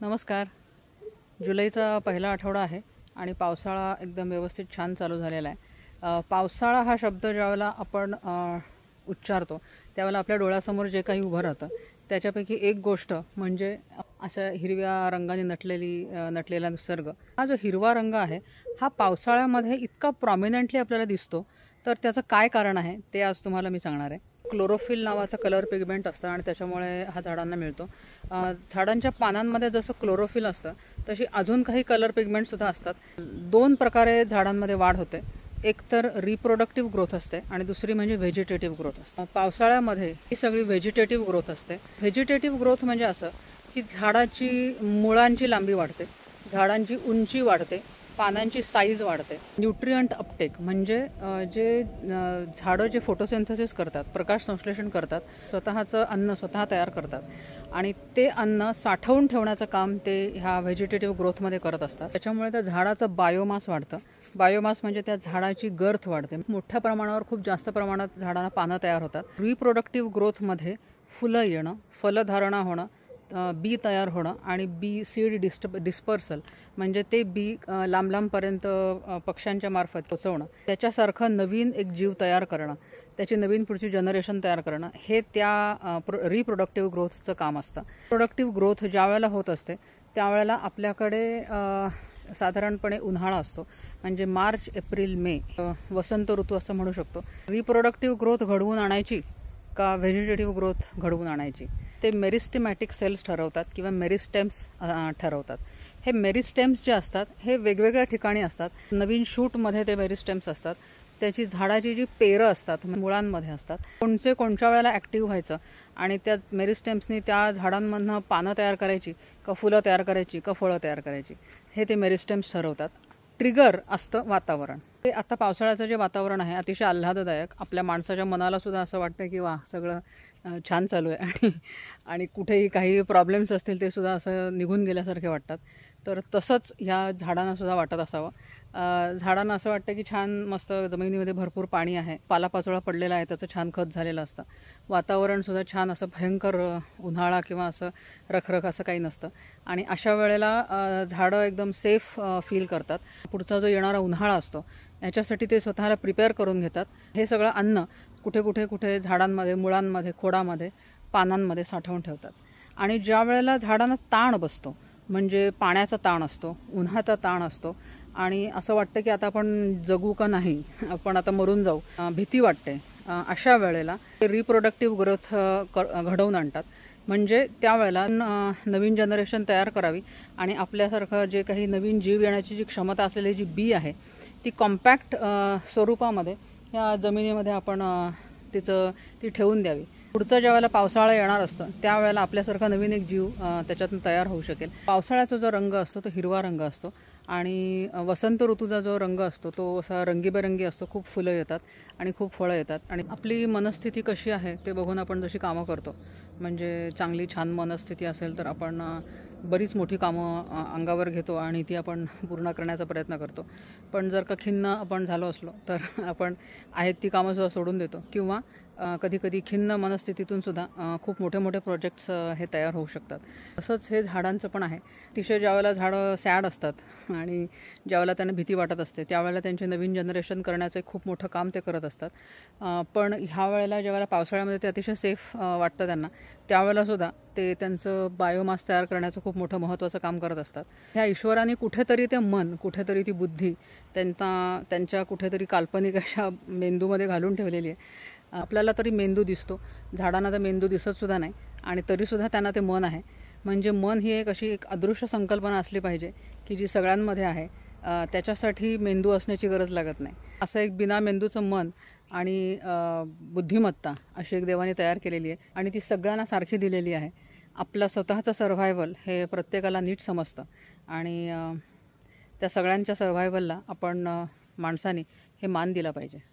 नमस्कार. जुलैचा पहिला आठवडा आहे आणि पावसाळा एकदम व्यवस्थित छान चालू झालेला आहे. पावसाळा हा शब्द ज्यावेळेला आपण उच्चारतो त्यावेळेला आपल्या डोळ्यासमोर जे काही उभं राहतं त्याच्यापैकी एक गोष्ट म्हणजे अशा हिरव्या रंगाने नटलेला निसर्ग. हा जो हिरवा रंग आहे हा पावसाळ्यामध्ये इतका प्रॉमिनंटली आपल्याला दिसतो, तर त्याचं काय कारण आहे ते आज तुम्हाला मी सांगणार आहे. क्लोरोफिल नावाचा कलर पिगमेंट असतं आणि त्याच्यामुळे हा झाडांना मिळतो. झाडांच्या पानांमध्ये जसं क्लोरोफिल असतं तशी अजून काही कलर पिगमेंटसुद्धा असतात. दोन प्रकारे झाडांमध्ये वाढ होते. एक तर रिप्रोडक्टिव्ह ग्रोथ असते आणि दुसरी म्हणजे व्हेजिटेटिव्ह ग्रोथ असते. पावसाळ्यामध्ये ही सगळी व्हेजिटेटिव्ह ग्रोथ असते. व्हेजिटेटिव्ह ग्रोथ म्हणजे असं की झाडाची मुळांची लांबी वाढते, झाडांची उंची वाढते, पानांची साईज वाढते. न्यूट्रियंट अपटेक म्हणजे जे झाडं जे फोटोसिंथेसिस करतात, प्रकाश संश्लेषण करतात, स्वतःचं अन्न स्वतः तयार करतात आणि ते अन्न साठवून ठेवण्याचं काम ते ह्या व्हेजिटेटिव्ह ग्रोथमध्ये करत असतात. त्याच्यामुळे त्या झाडाचं बायोमास वाढतं. बायोमास म्हणजे त्या झाडाची गर्थ वाढते. मोठ्या प्रमाणावर खूप जास्त प्रमाणात झाडांना पानं तयार होतात. रिप्रोडक्टिव्ह ग्रोथमध्ये फुलं येणं, फलधारणा होणं, बी तयार होणं आणि बी सीड डिस्पर्सल म्हणजे ते बी लांब लांबपर्यंत पक्ष्यांच्या मार्फत पोचवणं, त्याच्यासारखं नवीन एक जीव तयार करणं, त्याची नवीन पुढची जनरेशन तयार करणं, हे त्या रिप्रोडक्टिव्ह ग्रोथचं काम असतं. प्रोडक्टिव्ह ग्रोथ ज्या वेळेला होत असते त्यावेळेला आपल्याकडे साधारणपणे उन्हाळा असतो, म्हणजे मार्च एप्रिल मे वसंत ऋतू असं म्हणू शकतो. रिप्रोडक्टिव्ह ग्रोथ घडवून आणायची का व्हेजिटेटिव्ह ग्रोथ घडवून आणायची ते मेरिस्टेमॅटिक सेल्स ठरवतात किंवा मेरिस्टेम्स ठरवतात. हे मेरिस्टेम्स जे असतात हे वेगवेगळ्या ठिकाणी असतात. नवीन शूटमध्ये ते मेरिस्टेम्स असतात. त्याची झाडाची जी पेरं असतात मुळांमध्ये असतात. कोणत्या वेळेला ॲक्टिव्ह व्हायचं आणि त्या मेरिस्टेम्सनी त्या झाडांमधनं पानं तयार करायची का फुलं तयार करायची का फळं तयार करायची हे ते मेरिस्टेम्स ठरवतात. ट्रिगर असतं वातावरण. ते आता पावसाळ्याचं जे वातावरण आहे अतिशय आल्हाददायक. आपल्या माणसाच्या मनाला सुद्धा असं वाटतं की वा सगळं छान चालू आहे आणि कुठेही काही प्रॉब्लेम्स असतील ते सुद्धा असं निघून गेल्यासारखे वाटतात. तर तसंच ह्या झाडांना सुद्धा वाटत असावं. झाडांना असं वाटतं की छान मस्त जमिनीमध्ये भरपूर पाणी आहे, पालापाचोळा पडलेला आहे, त्याचं छान खत झालेलं असतं. वातावरणसुद्धा छान असं भयंकर उन्हाळा किंवा असं रखरख असं काही नसतं आणि अशा वेळेला झाडं एकदम सेफ फील करतात. पुढचा जो येणारा उन्हाळा असतो याच्यासाठी ते स्वतःला प्रिपेअर करून घेतात. हे सगळं अन्न कुठे झाडांमध्ये, मुळांमध्ये, खोडामध्ये, पानांमध्ये साठवून ठेवतात. आणि ज्या वेळेला झाडांना ताण बसतो म्हणजे पाण्याचा ताण असतो, उन्हाचा ताण असतो आणि असं वाटतं की आता आपण जगू का नाही, आपण आता मरून जाऊ, भीती वाटते, अशा वेळेला ते रिप्रोडक्टिव्ह ग्रोथ घडवून आणतात. म्हणजे त्यावेळेला नवीन जनरेशन तयार करावी आणि आपल्यासारखं जे काही नवीन जीव येण्याची जी क्षमता असलेली जी बी आहे ती कॉम्पॅक्ट स्वरूपामध्ये या जमिनीमध्ये आपण ती ठेवून द्यावी. पुढचा ज्या वेळेला पावसाळा येणार असतो त्यावेळेला आपल्यासारखा नवीन एक जीव त्याच्यातून तयार होऊ शकेल. पावसाळ्याचा जो रंग असतो तो हिरवा रंग असतो आणि वसंत ऋतूचा जो रंग असतो तो असा रंगीबेरंगी असतो. खूप फुलं येतात आणि खूप फळं येतात आणि आपली मनस्थिती कशी आहे ते बघून आपण जशी कामं करतो, म्हणजे चांगली छान मनस्थिती असेल तर आपण बरीच मोठी कामं अंगावर घेतो आणि ती आपण पूर्ण करण्याचा प्रयत्न करतो. पण जर का खिन्न आपण झालो असलो तर आपण आहेत ती कामंसुद्धा सोडून देतो किंवा कधी खिन्न मनस्थितीतून सुद्धा खूप मोठे प्रोजेक्ट्स हे तयार होऊ शकतात. तसंच हे झाडांचं पण आहे. अतिशय ज्यावेळेला झाडं सॅड असतात आणि ज्यावेळेला त्यांना भीती वाटत असते त्यावेळेला त्यांचे नवीन जनरेशन करण्याचं एक खूप मोठं काम ते करत असतात. पण ह्या वेळेला ज्यावेळेला पावसाळ्यामध्ये ते अतिशय सेफ वाटतं त्यांना, त्यावेळेला सुद्धा ते त्यांचं बायोमास तयार करण्याचं खूप मोठं महत्त्वाचं काम करत असतात. ह्या ईश्वराने कुठेतरी ते मन, कुठेतरी ती बुद्धी त्यांच्या कुठेतरी काल्पनिक अशा मेंदूमध्ये घालून ठेवलेली आहे. आपल्याला तरी मेंदू दिसतो, झाडांना तर मेंदू दिसतसुद्धा नाही आणि तरीसुद्धा त्यांना ते मन आहे. म्हणजे मन ही एक अशी एक अदृश्य संकल्पना असली पाहिजे की जी सगळ्यांमध्ये आहे. त्याच्यासाठी मेंदू असण्याची गरज लागत नाही. असं एक बिना मेंदूचं मन आणि बुद्धिमत्ता अशी एक देवाने तयार केलेली आहे आणि ती सगळ्यांना सारखी दिलेली आहे. आपलं स्वतःचं सर्व्हायव्हल हे प्रत्येकाला नीट समजतं आणि त्या सगळ्यांच्या सर्व्हायव्हलला आपण माणसाने हे मान दिला पाहिजे.